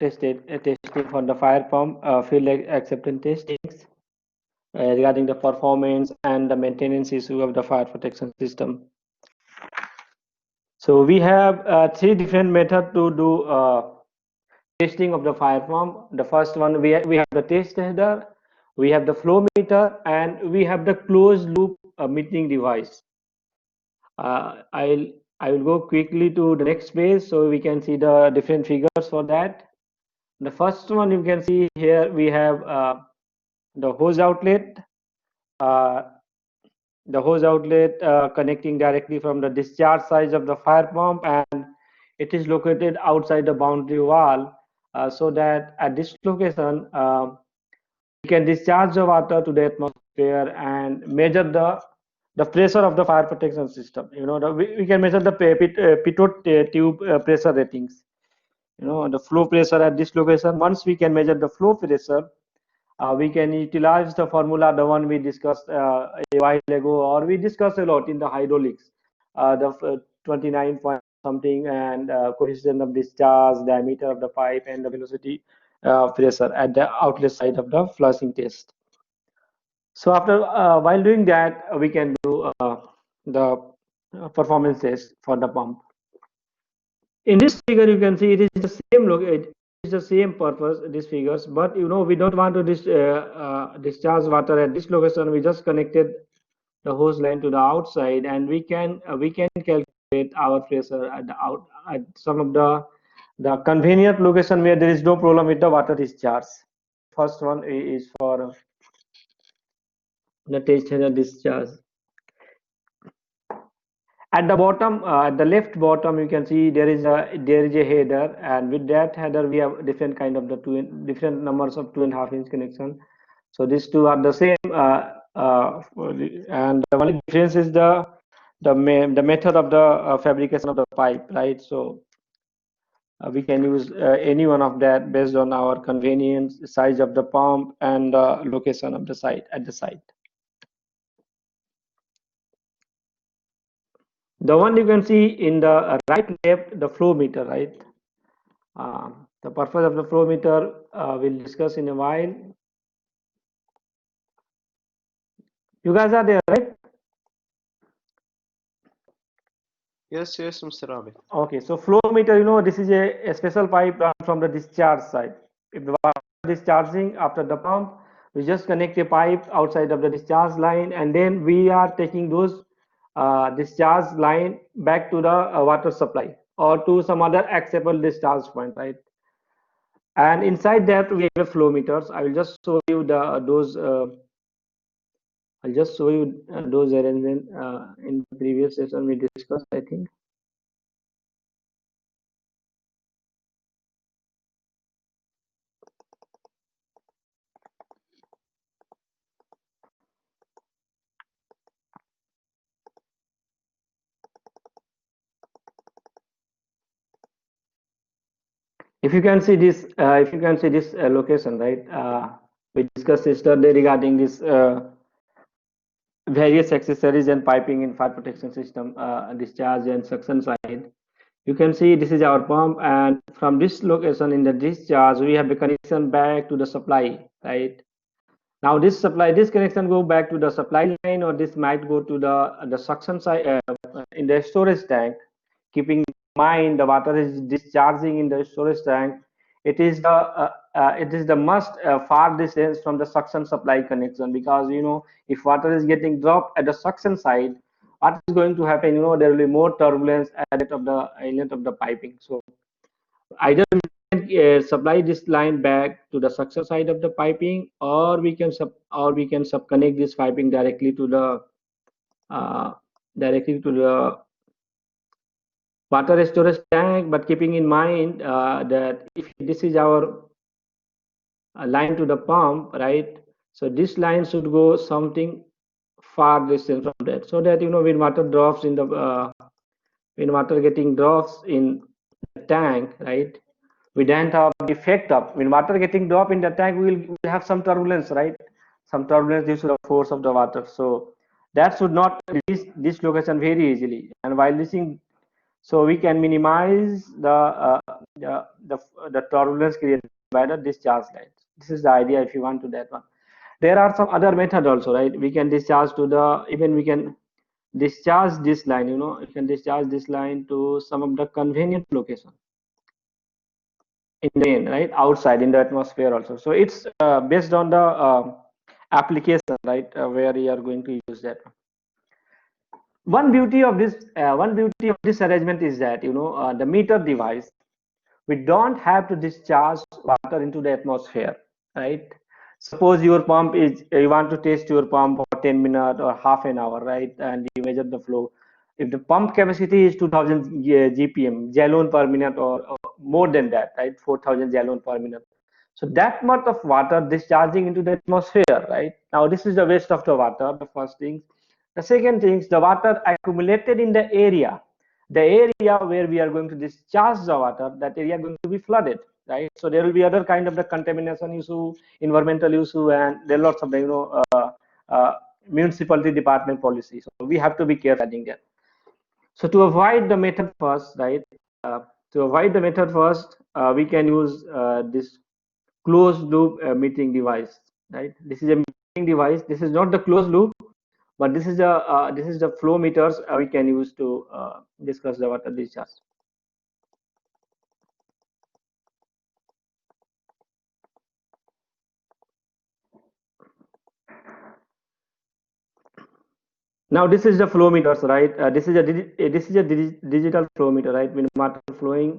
testing for the fire pump field acceptance testings regarding the performance and the maintenance issue of the fire protection system. So we have three different methods to do testing of the fire pump. The first one, we have the test header, we have the flow meter, and we have the closed loop metering device. I will go quickly to the next page so we can see the different figures for that. The first one you can see here, we have the hose outlet. Uh, the hose outlet connecting directly from the discharge side of the fire pump, and it is located outside the boundary wall, so that at this location we can discharge the water to the atmosphere and measure the pressure of the fire protection system. We can measure the pitot tube pressure ratings. The flow pressure at this location. Once we can measure the flow pressure, we can utilize the formula, the one we discussed a while ago, or we discussed a lot in the hydraulics, the 29 point something, and coefficient of discharge, diameter of the pipe, and the velocity pressure at the outlet side of the flushing test. So after while doing that, we can do the performance test for the pump. In this figure, you can see it is the same look. It is the same purpose. These figures, but we don't want to discharge water at this location. We just connected the hose line to the outside, and we can calculate our pressure at the at some of the convenient location where there is no problem with the water discharge. First one is for the test header discharge. At the bottom, at the left bottom, you can see there is a header, and with that header we have different kind of different numbers of 2.5 inch connection. So these two are the same, and the only difference is the method of the fabrication of the pipe, right? So we can use any one of that based on our convenience, size of the pump, and location of the site at the site. The one you can see in the right left, the flow meter, right? The purpose of the flow meter we'll discuss in a while. You guys are there, right? Yes, Mr. Rabi. Okay, so flow meter, this is a special pipe from the discharge side. If the water is discharging after the pump, we just connect a pipe outside of the discharge line, and then we are taking those discharge line back to the water supply or to some other acceptable discharge point, right? And inside that we have flow meters. I will just show you those. I'll just show you those arrangements in the previous session we discussed, I think. If you can see this, location, right? We discussed yesterday regarding this various accessories and piping in fire protection system, discharge and suction side. You can see this is our pump, and from this location in the discharge, we have the connection back to the supply, right? Now this connection go back to the supply line, or this might go to the suction side in the storage tank. Keeping in mind the water is discharging in the storage tank, it is the must far distance from the suction supply connection, because if water is getting dropped at the suction side, what is going to happen? There will be more turbulence at the inlet of the piping. So either we can supply this line back to the suction side of the piping, or we can sub connect this piping directly to the water storage tank. But keeping in mind that if this is our line to the pump, right? So this line should go something far distance from that, so that when water drops in the when water getting drops in the tank, right? We don't have the effect of when water getting drop in the tank, we will have some turbulence, right? Some turbulence due to the force of the water. So that should not reach this location very easily. And while reaching So we can minimize the turbulence created by the discharge line. This is the idea if you want to that one. There are some other method also, right? We can discharge to the, even we can discharge this line, you can discharge this line to some of the convenient location in the end, right? Outside in the atmosphere also. So it's based on the application, right? Where you are going to use that. One beauty of this arrangement is that, the meter device, we don't have to discharge water into the atmosphere, right? Suppose your pump is, you want to test your pump for 10 minutes or half an hour, right? And you measure the flow. If the pump capacity is 2000 GPM, gallon per minute, or more than that, right? 4000 gallon per minute. So that much of water discharging into the atmosphere, right? Now this is the waste of the water, the first thing. The second thing is the water accumulated in the area where we are going to discharge the water, that area going to be flooded, right? So there will be other kind of the contamination issue, environmental issue, and there are lots of the, uh, municipality department policy. So we have to be careful adding that. So to avoid the method first, right? Uh, to avoid the method first, we can use this closed loop metering device, right? This is a metering device. This is not the closed loop, but this is the flow meters we can use to discuss the water discharge. Now this is the flow meters, right? This is a digital flow meter, right? When water flowing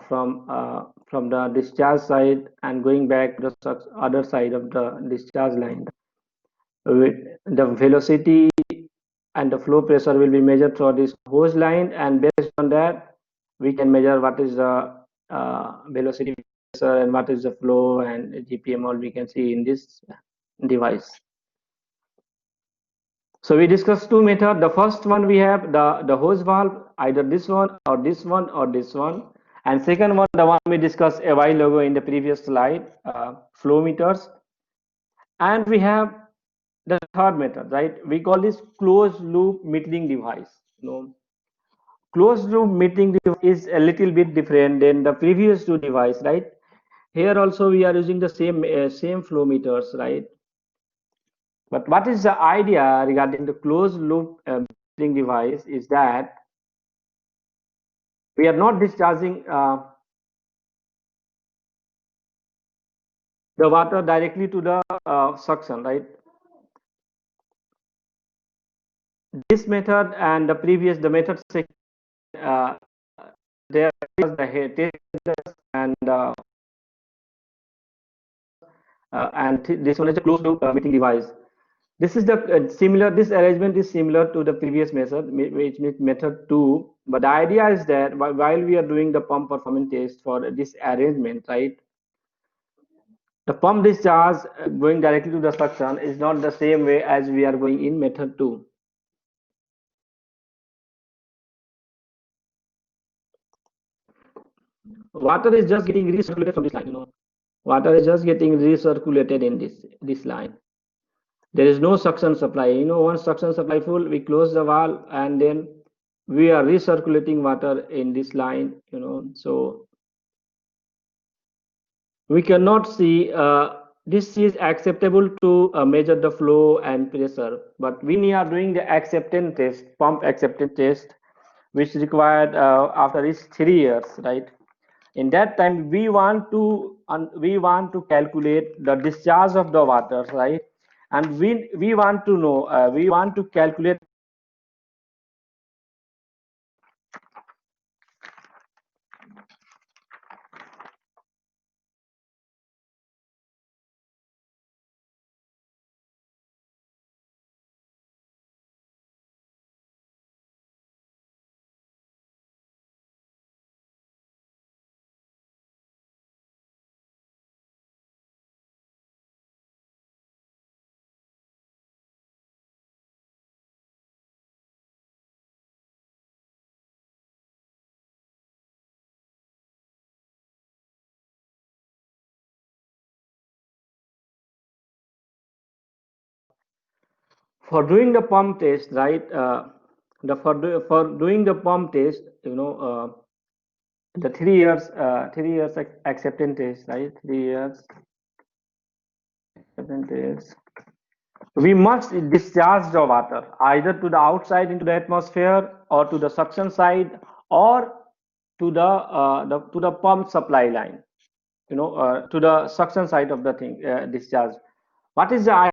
from the discharge side and going back to the other side of the discharge line. With the velocity and the flow pressure will be measured through this hose line, and based on that, we can measure what is the velocity, pressure, and what is the flow and GPM. All we can see in this device. So we discussed two methods. The first one, we have the hose valve, either this one or this one or this one. And second one, the one we discussed a while ago in the previous slide, flow meters. And we have the third method, right? We call this closed loop metering device. Closed loop metering device is a little bit different than the previous two devices, right? Here also we are using the same flow meters, right? But what is the idea regarding the closed loop metering device is that we are not discharging the water directly to the suction, right? This method and the method uh, there is the head and this one is a closed loop metering device. This is the similar. This arrangement is similar to the previous method, which means method 2. But the idea is that while we are doing the pump performance test for this arrangement, right, the pump discharge going directly to the suction is not the same way as we are going in method 2. Water is just getting recirculated from this line. Water is just getting recirculated in this line. There is no suction supply. Once suction supply full, we close the valve and then we are recirculating water in this line. So we cannot see this is acceptable to measure the flow and pressure. But when we are doing the acceptance test, pump acceptance test, which required after each 3 years, right? In that time, we want to calculate the discharge of the water, right? And we want to know, we want to calculate for doing the pump test, right? for doing the pump test, the 3 years acceptance test, right? 3 years acceptance test. We must discharge the water either to the outside into the atmosphere or to the suction side or to the pump supply line, to the suction side of the thing, discharge. What is the after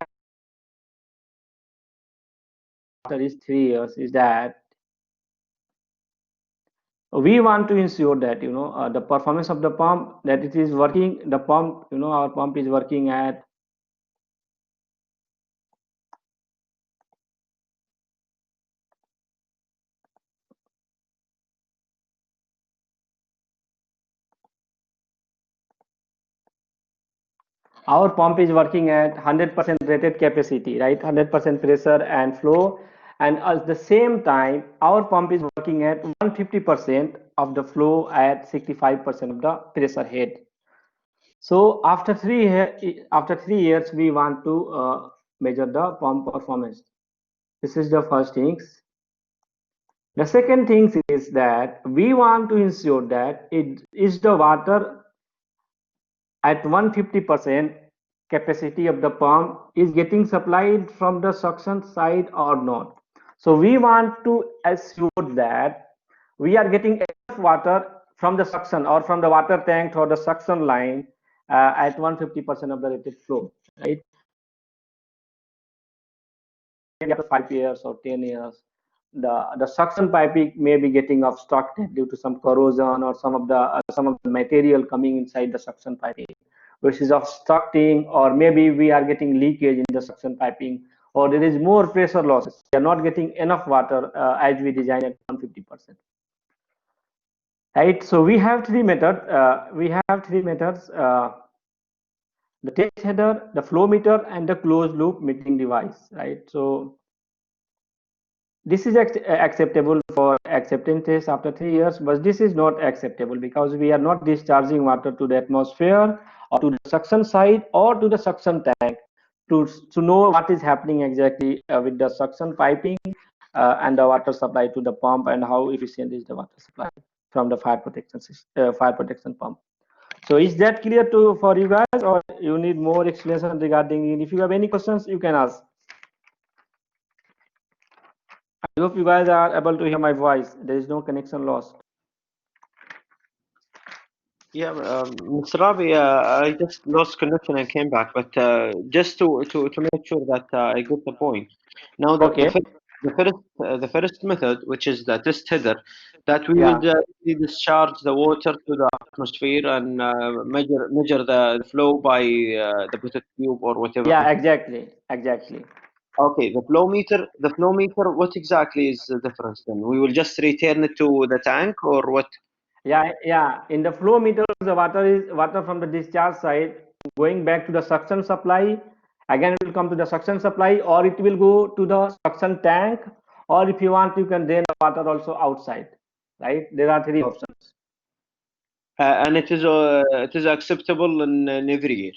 is 3 years is that we want to ensure that the performance of the pump, that it is working, the pump, our pump is working at our pump is working at 100% rated capacity, right? 100% pressure and flow, and at the same time our pump is working at 150% of the flow at 65% of the pressure head. So after 3 years we want to measure the pump performance. This is the first things. The second thing is that we want to ensure that it is the water at 150% capacity of the pump is getting supplied from the suction side or not. So we want to assure that we are getting enough water from the suction or from the water tank or the suction line at 150% of the rated flow, right? After 5 years or 10 years, the suction piping may be getting obstructed due to some corrosion or some of the material coming inside the suction piping, which is obstructing, or maybe we are getting leakage in the suction piping, or there is more pressure losses. We are not getting enough water as we design at 150%. Right. So we have three methods. The test header, the flow meter, and the closed loop metering device. Right. So this is acceptable for acceptance test after 3 years, but this is not acceptable because we are not discharging water to the atmosphere or to the suction side or to the suction tank to know what is happening exactly with the suction piping and the water supply to the pump, and how efficient is the water supply from the fire protection pump. So is that clear for you guys, or you need more explanation regarding it? If you have any questions, you can ask. I hope you guys are able to hear my voice. There is no connection lost. Yeah, Mr. Rabi, I just lost connection and came back, but just to make sure that I get the point. Now, Okay. the first method, which is the test header, that we Yeah. would discharge the water to the atmosphere and measure the flow by the bucket tube or whatever. Yeah. Exactly. Okay, the flow meter, what exactly is the difference then? We will just return it to the tank or what? Yeah. In the flow meter, the water from the discharge side going back to the suction supply. Again, it will come to the suction supply, or it will go to the suction tank, or if you want, you can drain the water also outside. Right? There are three options. And it is acceptable in every year.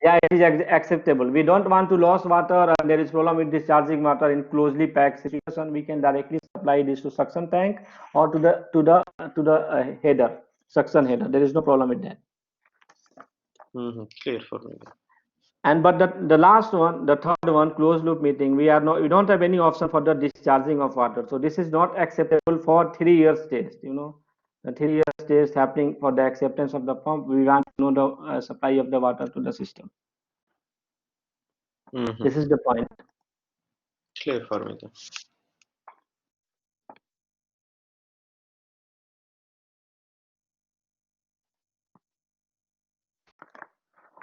Yeah, it is acceptable. We don't want to lose water, and there is problem with discharging water in closely packed situation. We can directly supply this to suction tank or to the header, suction header. There is no problem with that. Clear for me. And but the last one, the third one, closed loop meeting, we don't have any option for the discharging of water. So this is not acceptable for 3 years test. The 3 years test happening for the acceptance of the pump. We want to know the supply of the water to the system. This is the point. Clear for me then.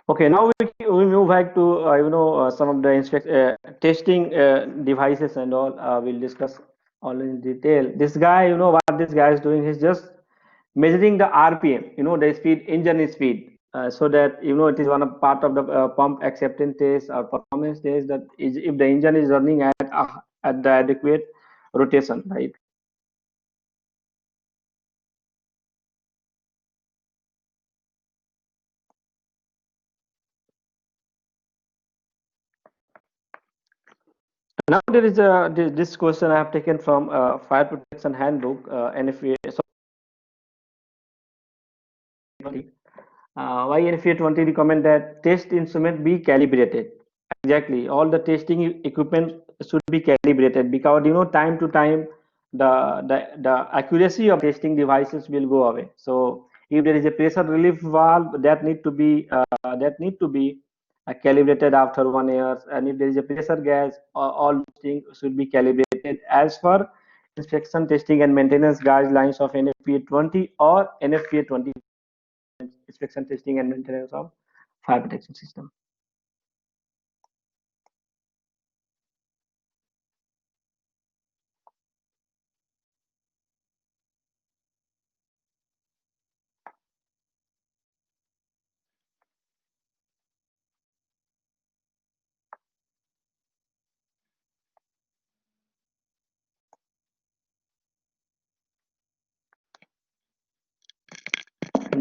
Okay, now we move back to some of the testing devices and all. We'll discuss all in detail. This guy, what this guy is doing is just measuring the RPM, the speed, engine speed, so that it is one of part of the pump acceptance test or performance test, that is if the engine is running at the adequate rotation, right? Now there is this question I have taken from Fire Protection Handbook, NFPA. Why NFPA 20 recommend that test instrument be calibrated? Exactly, all the testing equipment should be calibrated, because time to time the accuracy of testing devices will go away. So if there is a pressure relief valve that need to be calibrated after 1 year, and if there is a pressure gas, all things should be calibrated as per inspection, testing and maintenance guidelines of NFPA 20 or NFPA 20, inspection, testing and maintenance of fire protection system.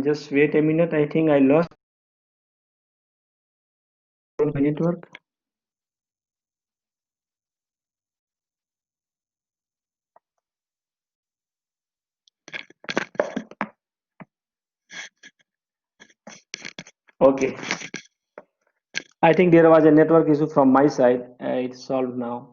Just wait a minute. I think I lost my network. Okay. I think there was a network issue from my side. It's solved now.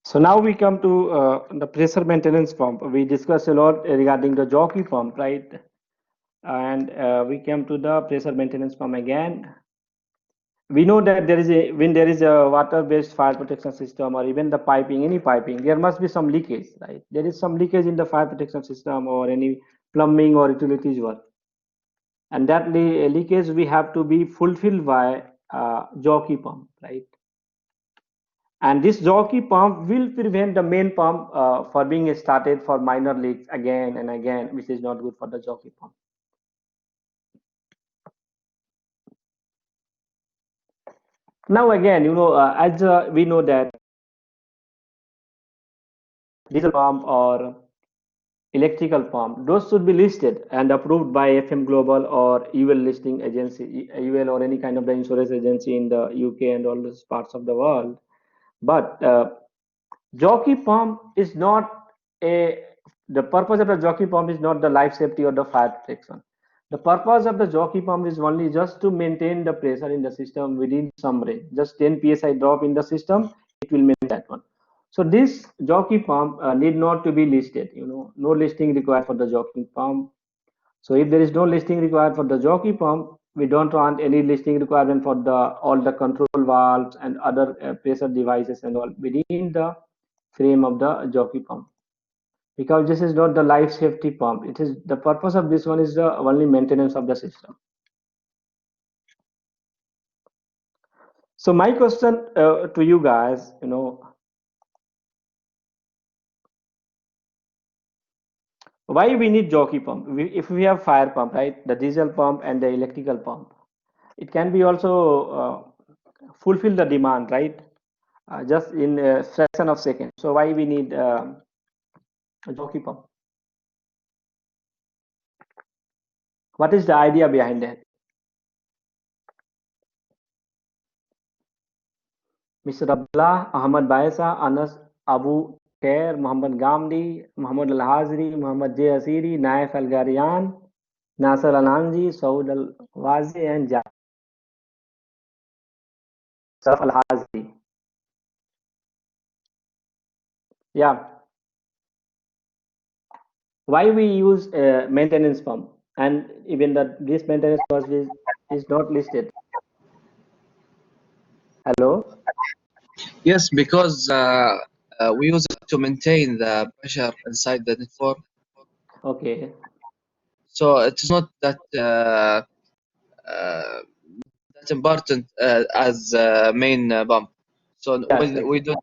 So now we come to the pressure maintenance pump. We discussed a lot regarding the jockey pump, right? And we came to the pressure maintenance pump again. We know that when there is a water-based fire protection system, or even the piping, any piping, there must be some leakage, right? There is some leakage in the fire protection system or any plumbing or utilities work, and that leakage we have to be fulfilled by jockey pump, right? And this jockey pump will prevent the main pump for being started for minor leaks again and again, which is not good for the jockey pump. Now again, as we know that diesel pump or electrical pump, those should be listed and approved by FM Global or UL listing agency, UL or any kind of the insurance agency in the UK and all those parts of the world. But jockey pump is not a the purpose of the jockey pump is not the life safety or the fire protection. The purpose of the jockey pump is only just to maintain the pressure in the system within some range. Just 10 psi drop in the system, it will maintain that one. So this jockey pump need not to be listed. No listing required for the jockey pump. So if there is no listing required for the jockey pump, we don't want any listing requirement for the all the control valves and other pressure devices and all within the frame of the jockey pump, because this is not the life safety pump. It is the purpose of this one is the only maintenance of the system. So my question to you guys, why we need jockey pump? If we have fire pump, right, the diesel pump and the electrical pump, it can be also fulfill the demand, right? Just in a fraction of second. So why we need a jockey pump? What is the idea behind that? Mr. Abdullah, Ahmad Baisa, Anas Abu Khair, Muhammad Gamdi, Muhammad Al Hazri, Muhammad J. Asiri, Naif Al Garian, Nasser Al Anji, Saud Al Wazi, and Jasaf Al Hazri. Yeah. Why we use a maintenance pump, and even that this maintenance cost is not listed. Hello. Yes, because we use it to maintain the pressure inside the network. Okay. So it's not uh, that important as main pump. So Yes. we don't.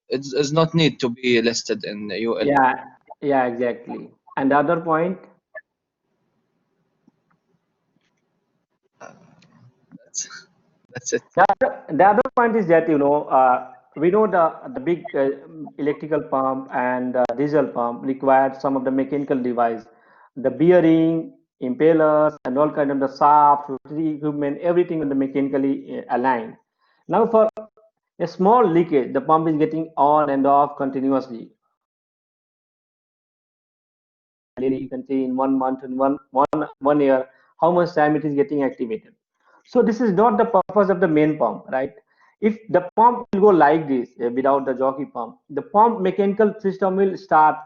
It's not need to be listed in UL. Yeah. Yeah. Exactly. And the other point. That's That's it. The other point is that we know the big electrical pump and diesel pump required some of the mechanical device, the bearing, impellers, and all kind of the shaft, rotary equipment, everything on the mechanically aligned. Now for a small leakage, the pump is getting on and off continuously. You can see in 1 month and one year how much time it is getting activated. So this is not the purpose of the main pump, right? If the pump will go like this without the jockey pump, the pump mechanical system will start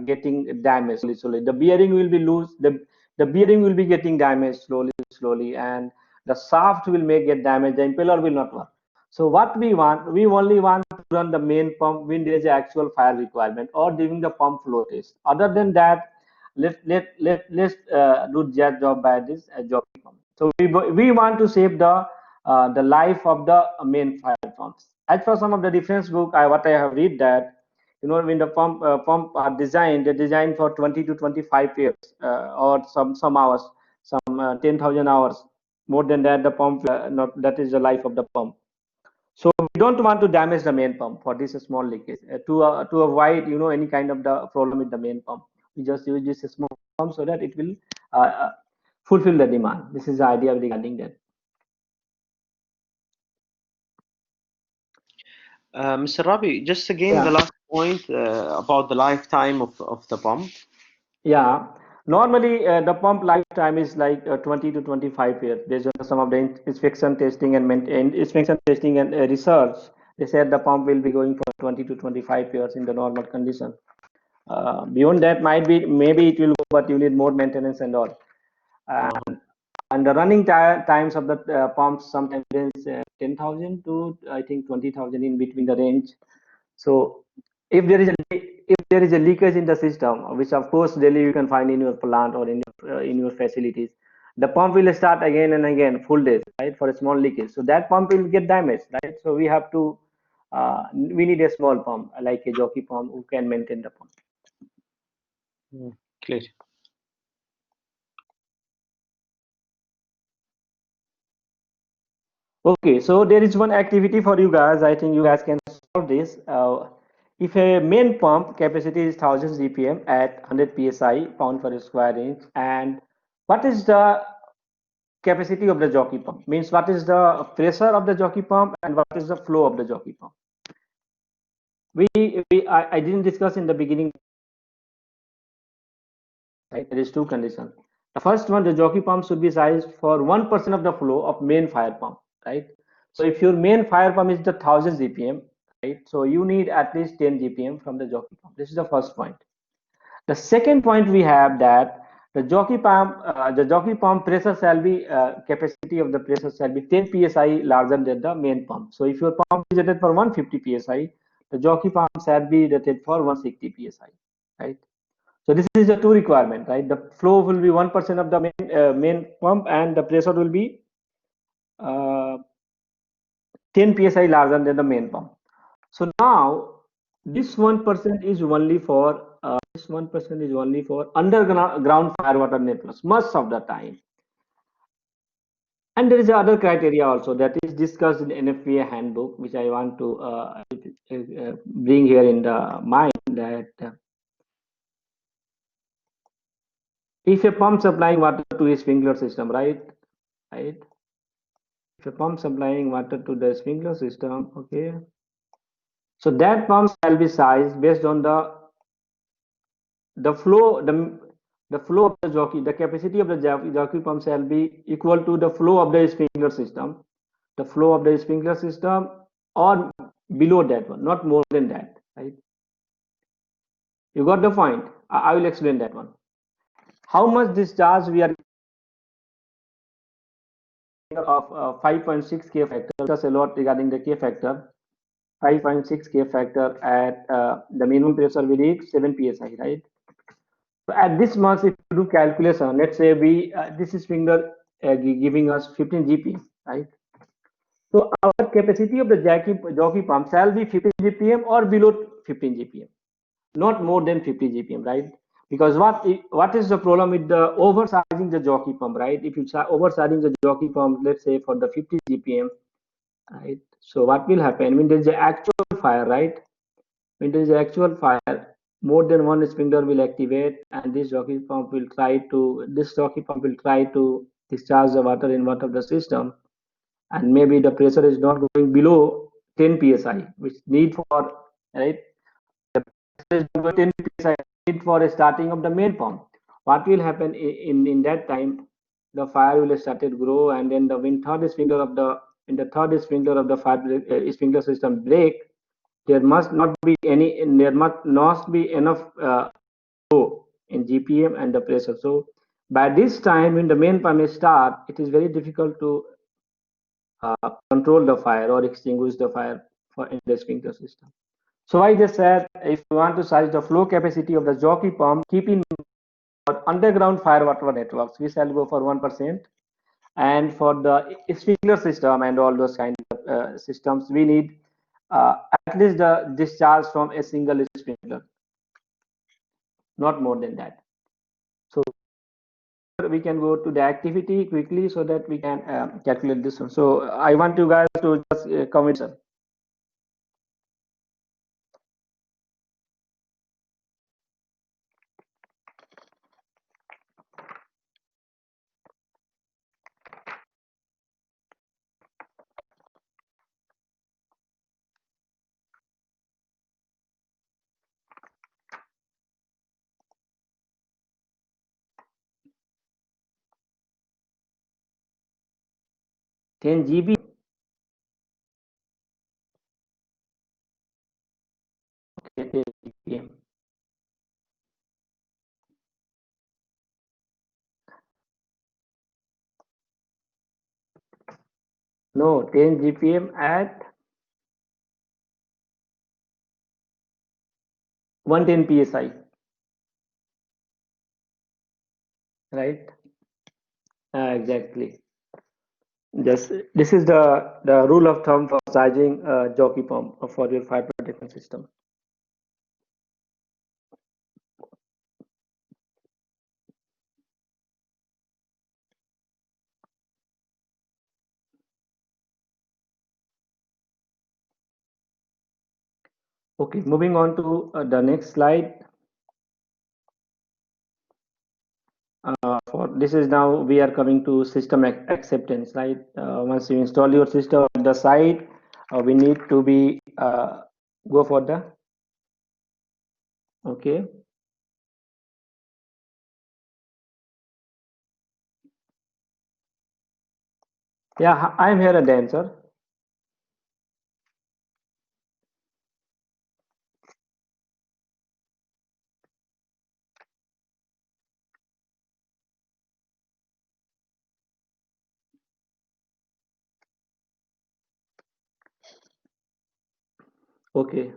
getting damaged slowly. The bearing will be loose. The bearing will be getting damaged slowly, and the shaft will make get damaged. The impeller will not work. So what we only want to run the main pump when there is an actual fire requirement or during the pump flow test. Other than that, let's do that job by this job pump. So we want to save the life of the main fire pumps. As for some of the reference book, what I have read that when the pump are designed, they're designed for 20 to 25 years or some hours, some 10,000 hours. More than that, the pump not that is the life of the pump. So we don't want to damage the main pump for this small leakage to avoid any kind of the problem with the main pump. We just use this small pump so that it will fulfill the demand. This is the idea regarding that. Mr. Rabi, just again the Yeah. last point about the lifetime of the pump. Yeah, normally the pump lifetime is like 20 to 25 years based on some of the inspection testing and research. They said the pump will be going for 20 to 25 years in the normal condition. Beyond that, maybe it will go, but you need more maintenance and all. And the running times of the pumps sometimes is 10,000 to I think 20,000 in between the range. So if there is a leakage in the system, which of course daily you can find in your plant or in your facilities, the pump will start again and again full days, right, for a small leakage. So that pump will get damaged, right? So we need a small pump like a jockey pump who can maintain the pump. Clear. Okay, so there is one activity for you guys. I think you guys can solve this. If a main pump capacity is 1000 GPM at 100 psi pound per square inch, and what is the capacity of the jockey pump? Means what is the pressure of the jockey pump and what is the flow of the jockey pump? I didn't discuss in the beginning. Right, there is two conditions. The first one, the jockey pump should be sized for 1% of the flow of main fire pump, right? So if your main fire pump is the 1000 GPM, right? So you need at least 10 GPM from the jockey pump. This is the first point. The second point we have that the jockey pump pressure shall be capacity of the pressure shall be 10 psi larger than the main pump. So if your pump is rated for 150 psi, the jockey pump shall be rated for 160 psi, right? So this is the two requirement, right? The flow will be 1% of the main pump, and the pressure will be 10 psi larger than the main pump. So now this 1% is only for underground fire water networks most of the time. And there is other criteria also that is discussed in NFPA handbook, which I want to bring here in the mind that. If a pump supplying water to a sprinkler system, right? If a pump supplying water to the sprinkler system, okay. So that pump shall be sized based on the flow, the flow of the jockey, the capacity of the jockey pump shall be equal to the flow of the sprinkler system, or below that one, not more than that, right? You got the point. I will explain that one. How much discharge we are of 5.6 K factor. Discuss a lot regarding the K factor. 5.6 K factor at the minimum pressure we reach 7 psi, right? So at this much, if you do calculation, let's say this is finger giving us 15 GPM, right? So our capacity of the jockey pump shall be 15 GPM or below 15 GPM, not more than 50 GPM, right? Because what is the problem with the oversizing the jockey pump, right? If you oversizing the jockey pump, let's say for the 50 GPM, right? So what will happen when there is an actual fire, right? When there is an actual fire, more than one sprinkler will activate, and this jockey pump will try to discharge the water in one of the system, and maybe the pressure is not going below 10 psi, which need for, right? The pressure is below 10 psi need for a starting of the main pump. What will happen in that time? The fire will start to grow, and then the when third sprinkler of the in the third sprinkler of the fire sprinkler system break, there must not be any, there must not be enough flow in GPM and the pressure. So by this time, when the main pump is start, it is very difficult to control the fire or extinguish the fire for in the sprinkler system. So I just said, if you want to size the flow capacity of the jockey pump, keep in mind underground fire water networks, we shall go for 1%. And for the sprinkler system and all those kind of systems, we need at least the discharge from a single sprinkler, not more than that. So we can go to the activity quickly so that we can calculate this one. So I want you guys to just comment. 10 GB. Okay, 10 GPM. No, 10 GPM at 110 PSI, right? Exactly. Just this is the rule of thumb for charging jockey pump for your fire protection system. Okay, moving on to the next slide. For this is now we are coming to system acceptance, right? Once you install your system at the site, we need to be go for the okay. Yeah, I'm here at the answer. Okay.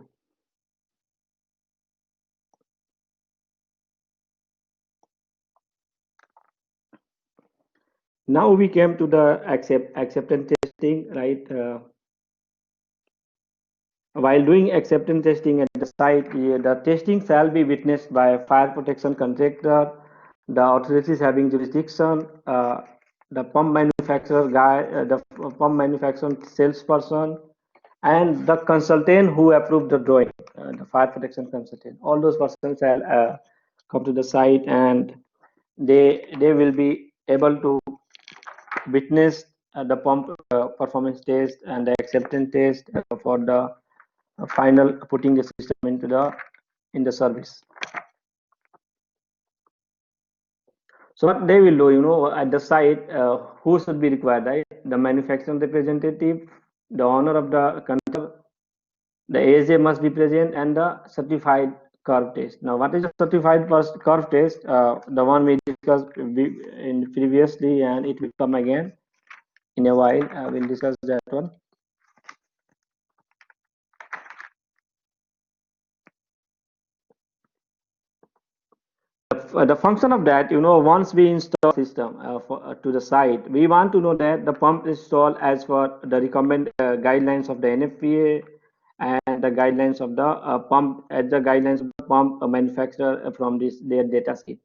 Now we came to the acceptance testing, right? While doing acceptance testing at the site, the testing shall be witnessed by a fire protection contractor, the authorities having jurisdiction, the pump manufacturer guy, the pump manufacturer salesperson, and the consultant who approved the drawing, the fire protection consultant. All those persons shall come to the site, and they will be able to witness the pump performance test and the acceptance test for the final putting the system into the service. So what they will do, at the site, who should be required, right? The manufacturing representative, the owner of the conductor, the ASA must be present, and the certified curve test. Now, what is a certified curve test? The one we discussed in previously, and it will come again in a while. We'll discuss that one. The function of that, once we install system to the site, we want to know that the pump is installed as per the recommended guidelines of the NFPA and the guidelines of the pump, at the guidelines of the pump manufacturer from their data sheet.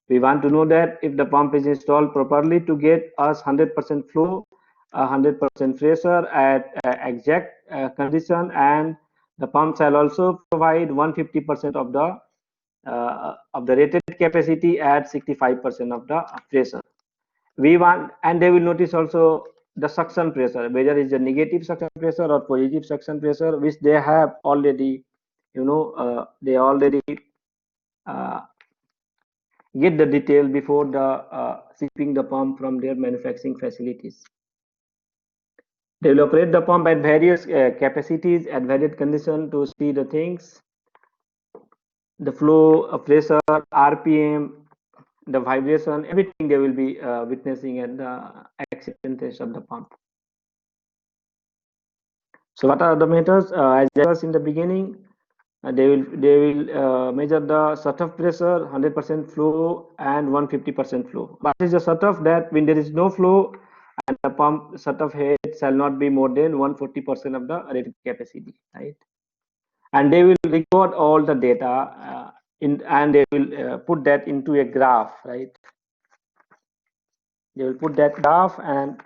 We want to know that if the pump is installed properly to get us 100% flow, 100% pressure at exact condition, and the pump shall also provide 150% of the rated capacity at 65% of the pressure. We want, and they will notice also the suction pressure, whether it's a negative suction pressure or positive suction pressure, which they have already, they already uh, get the detail before the shipping the pump from their manufacturing facilities. They will operate the pump at various capacities at various conditions to see the things, the flow, pressure, RPM, the vibration, everything they will be witnessing at the acceptance test of the pump. So what are the methods? As I was in the beginning, they will measure the shutoff pressure, 100% flow and 150% flow. What is the shutoff? That when there is no flow and the pump shutoff head shall not be more than 140% of the rated capacity, right? And they will record all the data and they will put that into a graph, right? They will put that graph, and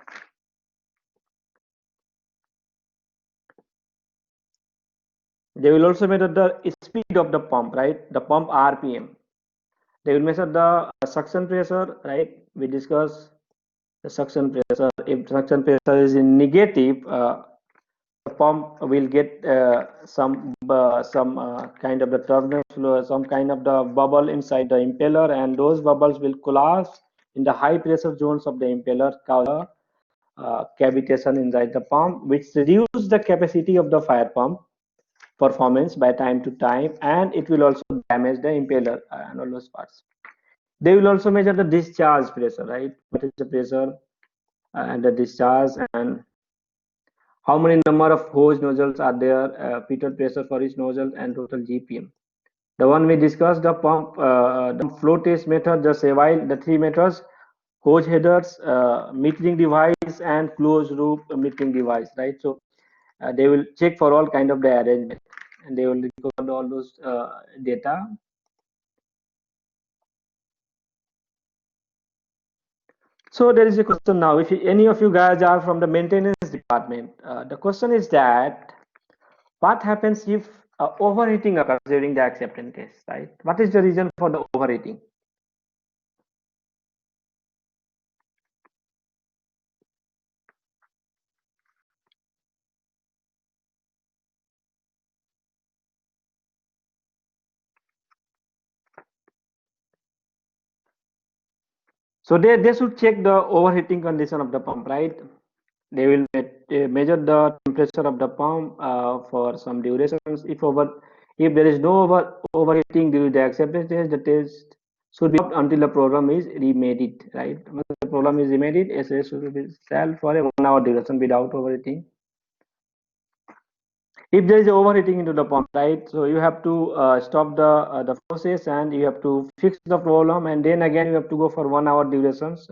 they will also measure the speed of the pump, right? The pump RPM. They will measure the suction pressure, right? We discuss the suction pressure. If suction pressure is in negative, the pump will get some kind of the turbulence flow, some kind of the bubble inside the impeller, and those bubbles will collapse in the high pressure zones of the impeller, cause cavitation inside the pump, which reduce the capacity of the fire pump performance by time to time, and it will also damage the impeller and all those parts. They will also measure the discharge pressure, right? What is the pressure and the discharge, and how many number of hose nozzles are there, pitot pressure for each nozzle, and total GPM. The one we discussed, the pump, the flow test method, the SEVILE, the three methods: hose headers, metering device, and closed loop metering device, right? So they will check for all kind of the arrangement, and they will record all those data. So there is a question now. If any of you guys are from the maintenance department, the question is that what happens if overheating occurs during the acceptance test, right? What is the reason for the overheating? So they should check the overheating condition of the pump, right? They will measure the temperature of the pump for some durations. If there is no overheating during the acceptance test, the test should be stopped until the program is remade, right? Once the program is remade, SS should be shell for a 1 hour duration without overheating. If there is overheating into the pump, right, so you have to stop the process, and you have to fix the problem, and then again you have to go for 1 hour durations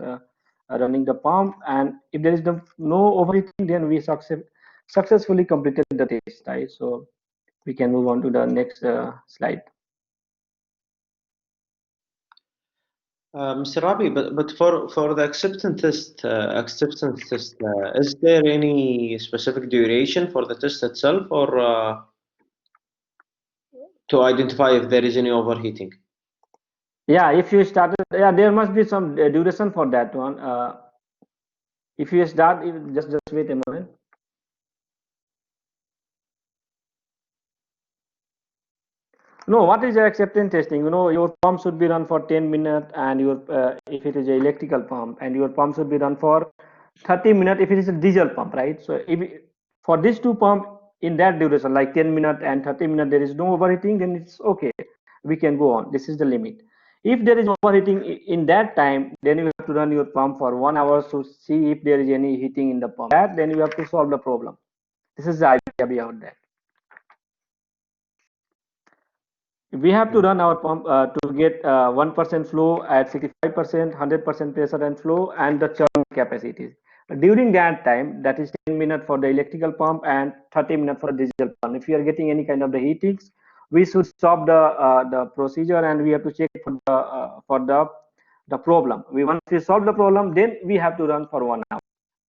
running the pump. And if there is no overheating, then we successfully completed the test, right? So we can move on to the next slide. Mr. Rabi, but for the acceptance test, is there any specific duration for the test itself, or to identify if there is any overheating? Yeah, if you started, yeah, there must be some duration for that one. If you start, just wait a moment. No, what is the acceptance testing? Your pump should be run for 10 minutes, and your if it is an electrical pump, and your pump should be run for 30 minutes if it is a diesel pump, right? So for these two pump in that duration, like 10 minutes and 30 minutes, there is no overheating, then it's okay. We can go on. This is the limit. If there is overheating in that time, then you have to run your pump for 1 hour to see if there is any heating in the pump. Then you have to solve the problem. This is the idea behind that. We have to run our pump to get 1% flow at 65%, 100% pressure and flow, and the churn capacity. During that time, that is 10 minutes for the electrical pump and 30 minutes for the diesel pump. If you are getting any kind of the heatings, we should stop the procedure, and we have to check for the problem. Once we solve the problem, then we have to run for 1 hour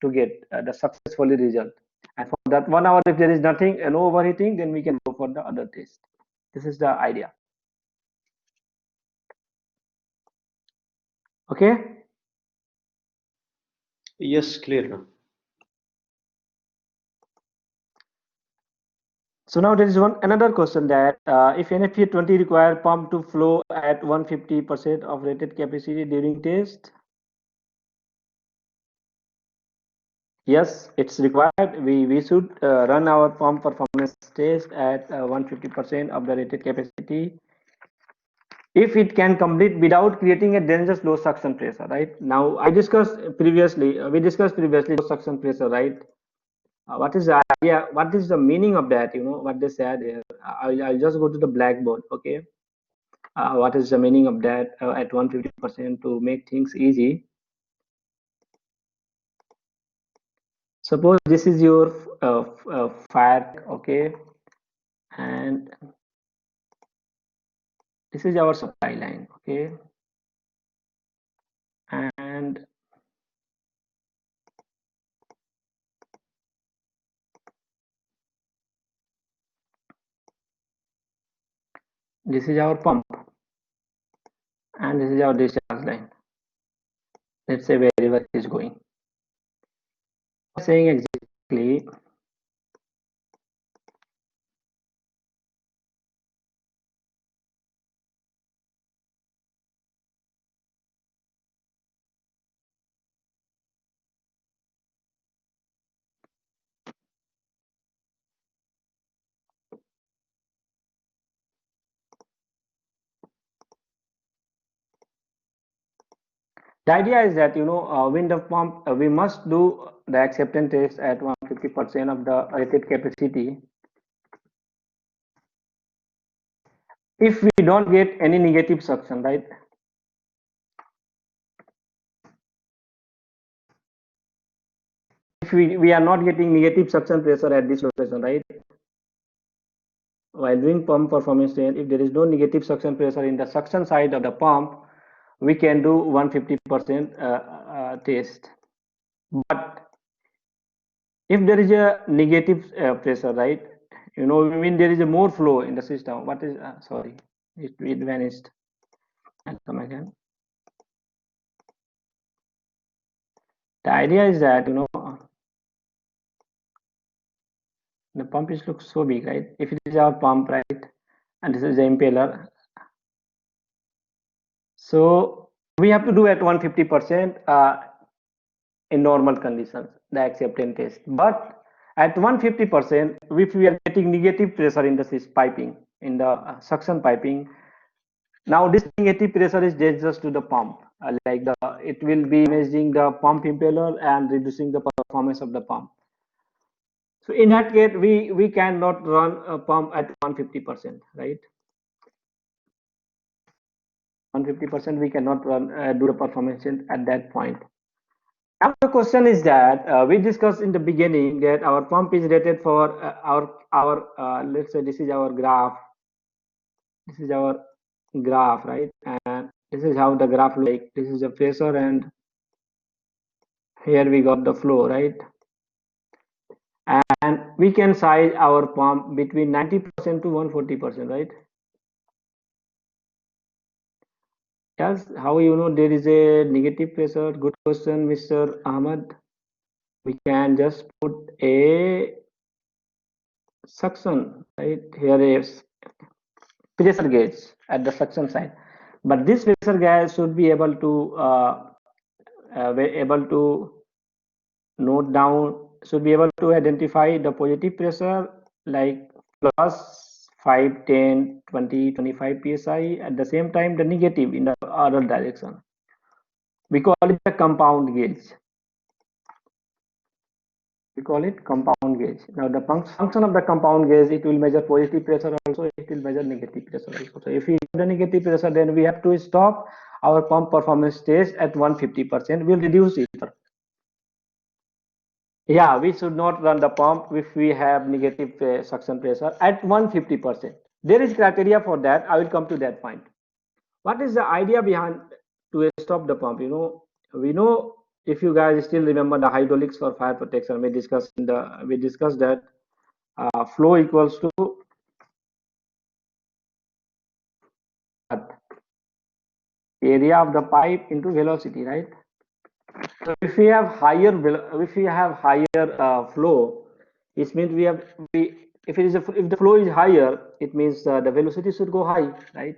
to get the successfully result. And for that 1 hour, if there is nothing, no overheating, then we can go for the other test. This is the idea. Okay. Yes, clear now. So now there is another question that if NFP 20 require pump to flow at 150% of rated capacity during test. Yes, it's required. We should run our pump performance test at 150% of the rated capacity if it can complete without creating a dangerous low suction pressure, right? Now we discussed previously low suction pressure, right? What is the idea? What is the meaning of that? You know what they said here. I'll just go to the blackboard, okay? What is the meaning of that at 150% to make things easy? Suppose this is your fire, okay, and this is our supply line, okay, and this is our pump, and this is our discharge line. Let's say wherever it is going. Saying exactly. The idea is that wind of pump we must do the acceptance test at 150% of the rated capacity. If we don't get any negative suction, right? If we are not getting negative suction pressure at this location, right? While doing pump performance test, if there is no negative suction pressure in the suction side of the pump, we can do 150% test. But if there is a negative pressure, right? When there is a more flow in the system, what is sorry, it vanished. And come again. The idea is that the pump looks so big, right? If it is our pump, right, and this is the impeller, so we have to do at 150% in normal conditions the acceptance test. But at 150%, if we are getting negative pressure in the piping, in the suction piping, now this negative pressure is dangerous to the pump. It will be damaging the pump impeller and reducing the performance of the pump. So in that case, we cannot run a pump at 150%, right? 150% we cannot run do the performance at that point. Now the question is that we discussed in the beginning that our pump is rated for our let's say this is our graph. This is our graph, right? And this is how the graph looks like. This is the pressure, and here we got the flow, right? And we can size our pump between 90% to 140%, right? Yes, how there is a negative pressure? Good question, Mr. Ahmad. We can just put a suction, right? Here is pressure gauge at the suction side, but this pressure gauge should be able to note down, should be able to identify the positive pressure like plus 5, 10, 20, 25 psi. At the same time, the negative in the other direction. We call it a compound gauge. We call it compound gauge. Now the function of the compound gauge, it will measure positive pressure also, it will measure negative pressure also. So if we have the negative pressure, then we have to stop our pump performance test at 150%. We'll reduce it. Yeah, we should not run the pump if we have negative suction pressure at 150%. There is criteria for that. I will come to that point. What is the idea behind to stop the pump? We know if you guys still remember the hydraulics for fire protection, we discussed that flow equals to area of the pipe into velocity, right? So if we have higher flow, it means if the flow is higher, it means the velocity should go high, right?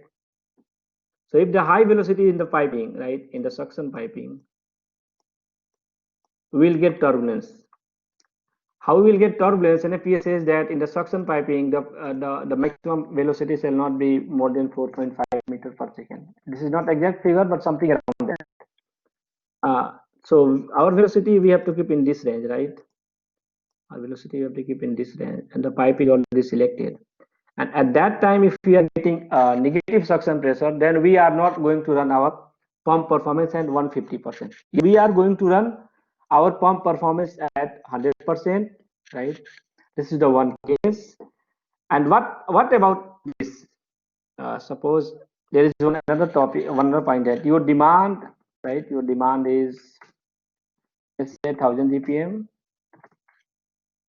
So if the high velocity in the piping, right, in the suction piping, we'll get turbulence. How we will get turbulence? NFPA says that in the suction piping, the maximum velocity shall not be more than 4.5 meters per second. This is not exact figure, but something around that. So our velocity we have to keep in this range, right? Our velocity we have to keep in this range, and the pipe is already selected. And at that time, if we are getting negative suction pressure, then we are not going to run our pump performance at 150%. We are going to run our pump performance at 100%, right? This is the one case. And what about this? Suppose there is another topic, one other point that your demand, right? Your demand is, let's say, 1000 GPM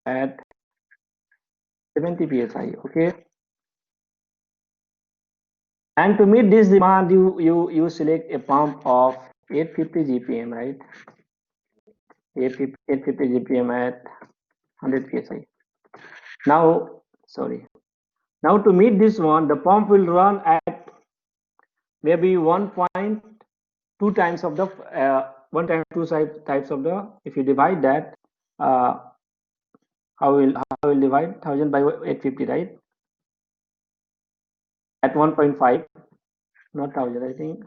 at 70 psi. Okay. And to meet this demand, you select a pump of 850 GPM, right? 850 GPM at 100 psi. Now, sorry. Now to meet this one, the pump will run at maybe 1.2 times of the 1.2 types of the. If you divide that, how will divide 1000 by 850, right? At 1.5, not 1000. I think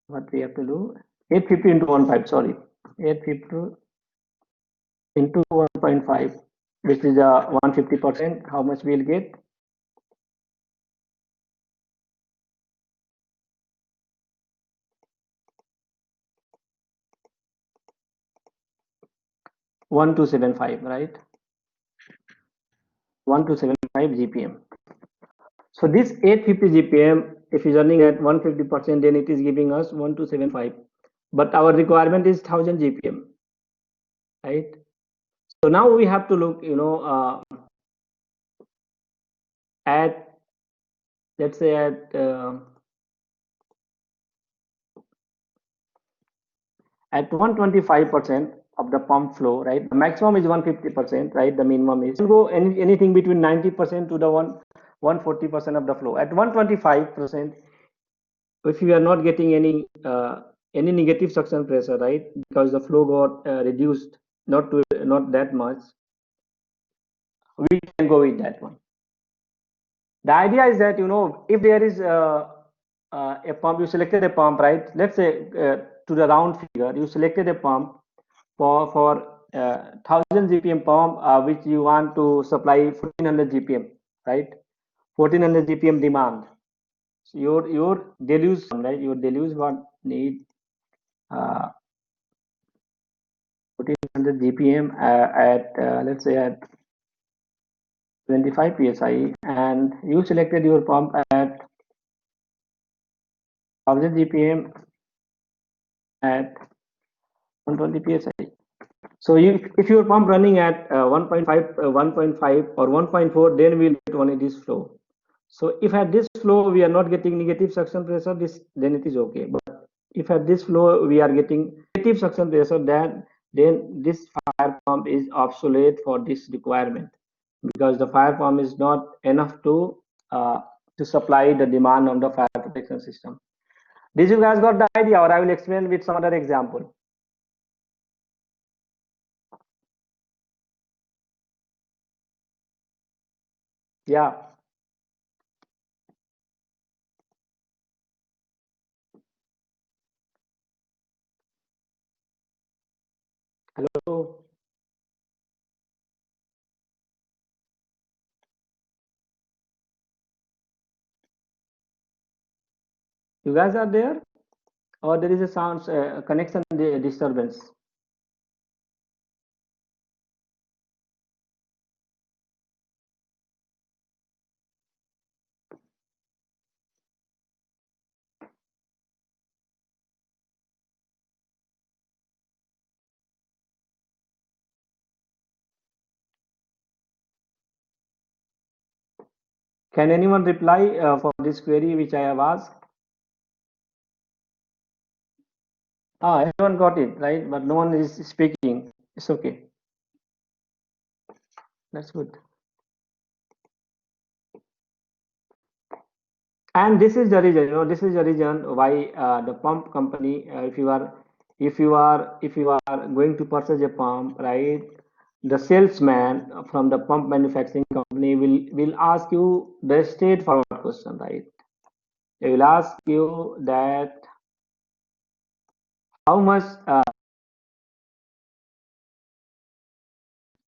what we have to do, 850 into 1.5. Sorry, 850 into 1.5, which is 150%. How much we'll get? 1275, right? 1275 GPM. So this 850 GPM, if it's running at 150%, then it is giving us 1275. But our requirement is 1000 GPM, right? So now we have to look, at, let's say, at 125% of the pump flow, right? The maximum is 150%, right? The minimum is, go anything between 90% to the 140% of the flow. At 125%, if we are not getting any negative suction pressure, right? Because the flow got reduced, not that much, we can go with that one. The idea is that, if there is a pump, you selected a pump, right? Let's say to the round figure, you selected a pump for 1000 GPM pump, which you want to supply 1400 GPM, right? 1400 GPM demand. So your deluge, right? Your deluge one need 1400 GPM at let's say at 25 psi, and you selected your pump at 1000 GPM at 120 psi. So if your pump running at 1.5 or 1.4, then we'll get only this flow. So if at this flow we are not getting negative suction pressure, then it is okay. But if at this flow we are getting negative suction pressure, then this fire pump is obsolete for this requirement, because the fire pump is not enough to supply the demand on the fire protection system. Did you guys got the idea, or I will explain with some other example? Yeah. Hello. You guys are there, or there is a sound connection disturbance? Can anyone reply for this query which I have asked? Everyone got it, right? But no one is speaking. It's okay. That's good. And this is the reason, this is the reason why the pump company, if you are going to purchase a pump, right? The salesman from the pump manufacturing company will ask you the straightforward question, right? They will ask you that how much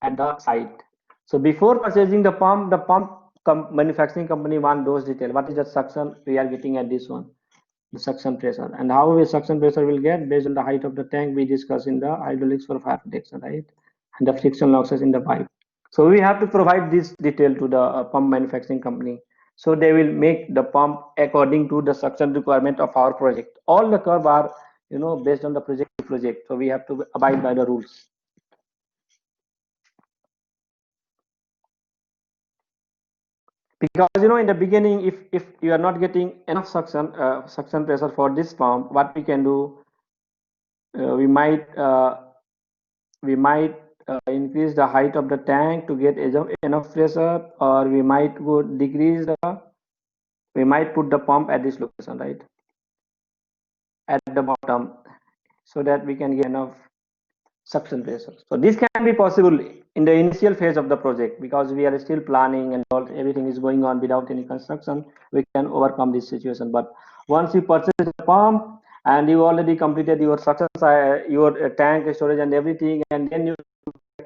at the site. So before purchasing the pump, manufacturing company want those details. What is the suction we are getting at this one? The suction pressure, and how we suction pressure will get based on the height of the tank we discussed in the hydraulics for fire protection, right? And the friction losses in the pipe. So we have to provide this detail to the pump manufacturing company. So they will make the pump according to the suction requirement of our project. All the curve are, based on the project to project. So we have to abide by the rules. Because in the beginning, if you are not getting enough suction pressure for this pump, what we can do, we might increase the height of the tank to get enough pressure, or we might we might put the pump at this location, right, at the bottom, so that we can get enough suction pressure. So this can be possible in the initial phase of the project, because we are still planning and everything is going on without any construction. We can overcome this situation. But once you purchase the pump and you already completed your suction, your tank storage and everything, and then you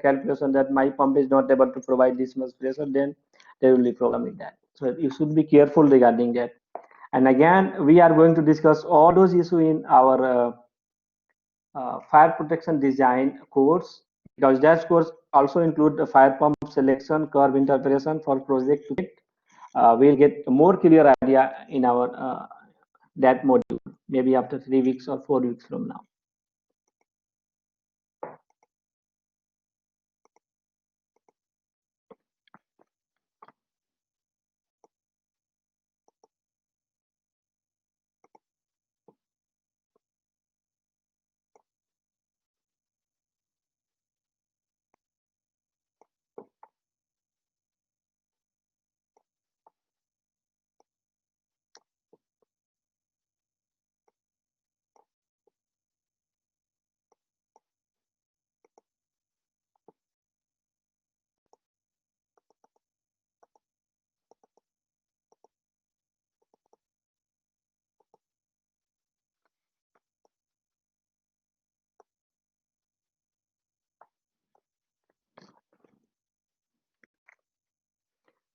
calculation that my pump is not able to provide this much pressure, then there will be problem with that. So you should be careful regarding that. And again, we are going to discuss all those issues in our fire protection design course, because that course also include the fire pump selection, curve interpretation for project to get. We'll get a more clear idea in our that module, maybe after 3 weeks or 4 weeks from now.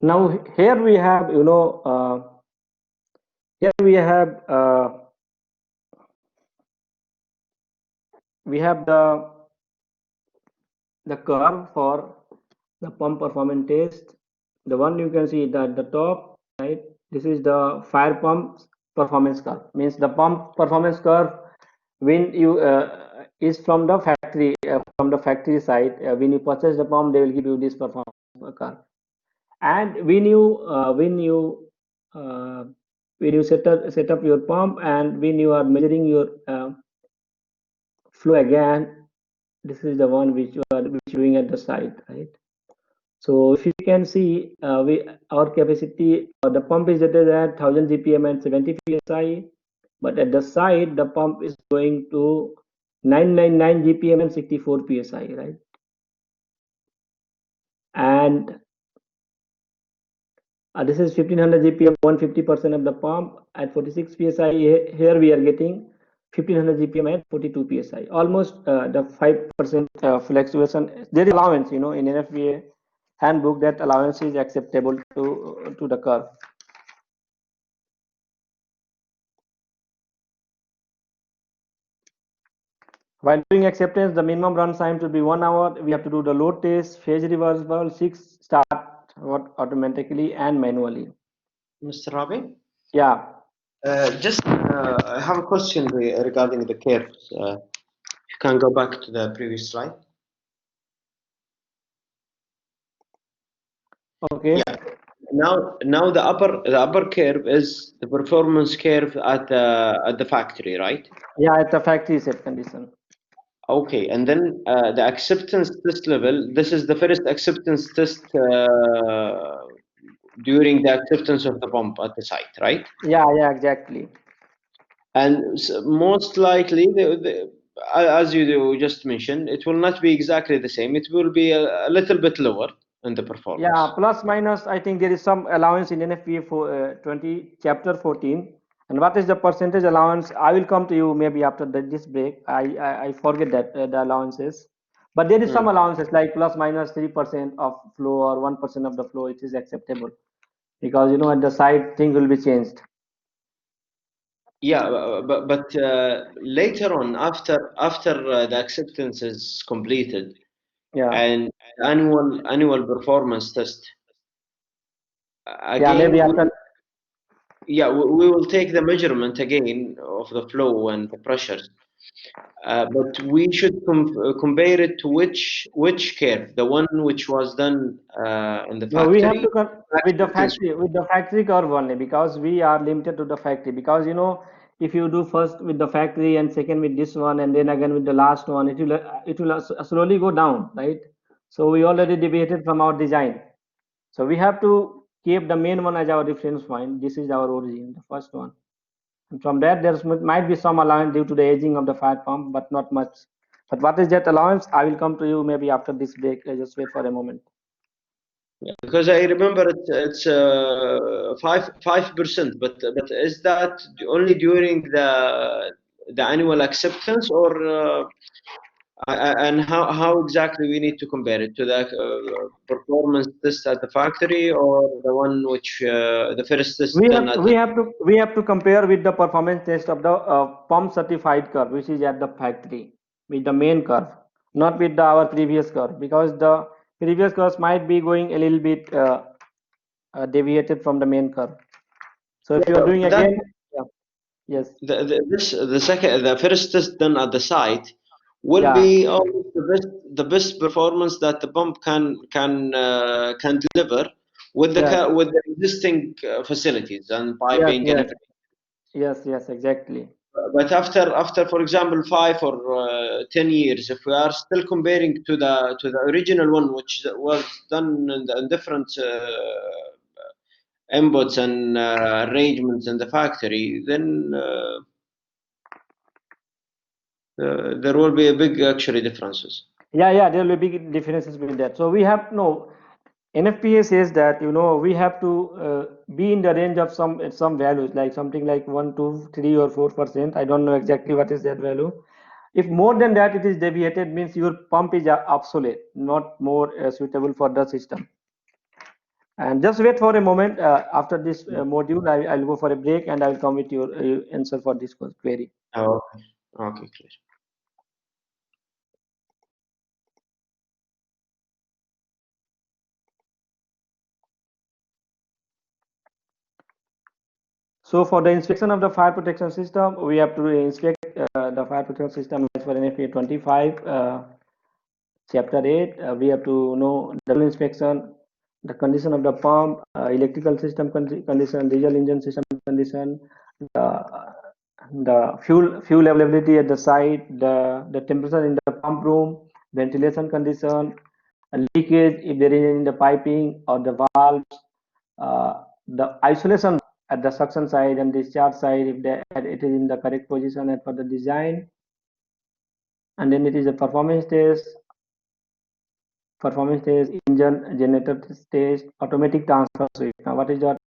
Now here we have, here we have the curve for the pump performance test. The one you can see at the top, right? This is the fire pump performance curve. Means the pump performance curve when you is from the factory side. When you purchase the pump, they will give you this performance curve. And when you set up your pump, and when you are measuring your flow again, this is the one which you are doing at the side, right? So if you can see, our capacity, the pump is rated at 1000 GPM and 70 psi, but at the side the pump is going to 999 GPM and 64 psi, right? And this is 1500 GPM, 150% of the pump at 46 psi. Here we are getting 1500 GPM at 42 psi, almost the 5% fluctuation. There is allowance, in NFPA handbook, that allowance is acceptable to the curve. While doing acceptance, the minimum run time to be 1 hour. We have to do the load test, phase reversible, 6 start automatically and manually. Mr. Rabi? Yeah. I have a question regarding the curves. You can go back to the previous slide. Okay. Yeah. now the upper curve is the performance curve at the factory, right? Yeah, at the factory set condition. Okay, and then the acceptance test level. This is the first acceptance test during the acceptance of the pump at the site, right? Yeah, exactly. And most likely, as you just mentioned, it will not be exactly the same. It will be a little bit lower in the Yeah, performance. plus minus. I think there is some allowance in NFPA for 20 chapter 14. And what is the percentage allowance? I will come to you maybe after this break. I forget that the allowances, but there is some allowances like plus minus 3% of flow or 1% of the flow. It is acceptable because at the side thing will be changed. Yeah, but later on, after the acceptance is completed Yeah, and annual performance test, yeah, maybe again, after. we will take the measurement again of the flow and the pressures. But we should compare it to which curve, the one which was done in the No, we have factory. to come Acceptance. with the factory curve only because we are limited to the factory. Because if you do first with the factory and second with this one and then again with the last one, it will slowly go down, right? So we already deviated from our design. So we have to keep the main one as our reference point. This is our origin, the first one. And from that, might be some allowance due to the aging of the fire pump, but not much. But what is that allowance? I will come to you maybe after this break. Just wait for a moment. Because I remember it's 5%, but is that only during the annual acceptance, or and how exactly we need to compare it to the performance test at the factory or the one which the first test We done have at we the have to we have to compare with the performance test of the pump certified curve, which is at the factory, with the main curve, not with our previous curve, because the previous curves might be going a little bit deviated from the main curve. So if you are doing that again, yeah, yes, the first test done at the site will yeah, be always the best performance that the pump can deliver with yes, with the existing facilities and yes, piping and yes, everything. yes, exactly. But after for example 5 or 10 years, if we are still comparing to the original one, which was done in different inputs and arrangements in the factory, then there will be a big actually differences. Yeah, there will be big differences between that. So we have no. NFPA says that we have to be in the range of some values like something like 1, 2, 3, or 4%. I don't know exactly what is that value. If more than that it is deviated, means your pump is obsolete, not more suitable for the system. And just wait for a moment. After this module, I'll go for a break and I'll come with your answer for this query. Oh, okay, clear. So for the inspection of the fire protection system, we have to inspect the fire protection system as per NFPA 25, chapter 8. We have to know the inspection, the condition of the pump, electrical system condition, diesel engine system condition, the fuel availability at the site, the temperature in the pump room, ventilation condition, leakage if there is in the piping or the valves, the isolation at the suction side and discharge side if it is in the correct position as per the design, and then it is a performance test, engine generator test, automatic transfer switch. Now what is the